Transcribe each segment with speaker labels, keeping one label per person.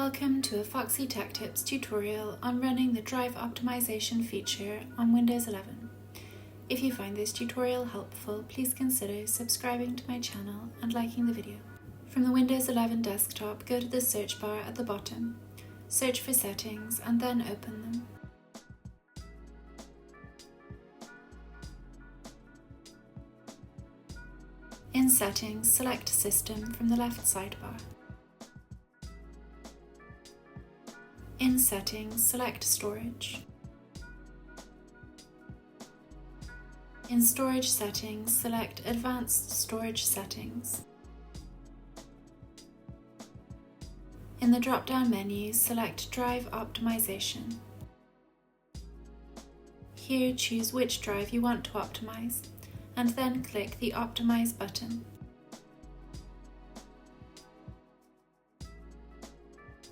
Speaker 1: Welcome to a Foxy Tech Tips tutorial on running the drive optimization feature on Windows 11. If you find this tutorial helpful, please consider subscribing to my channel and liking the video. From the Windows 11 desktop, go to the search bar at the bottom, search for Settings and then open them. In Settings, select System from the left sidebar. In Settings, select Storage. In Storage Settings, select Advanced Storage Settings. In the drop-down menu, select Drive Optimization. Here, choose which drive you want to optimize, and then click the Optimize button.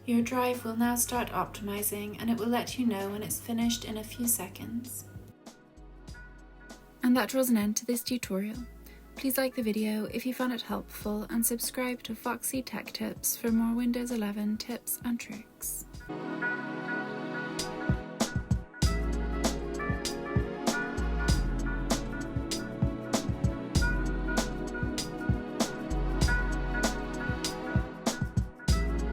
Speaker 1: Your drive will now start optimizing and it will let you know when it's finished in a few seconds. And that draws an end to this tutorial. Please like the video if you found it helpful and subscribe to Foxy Tech Tips for more Windows 11 tips and tricks.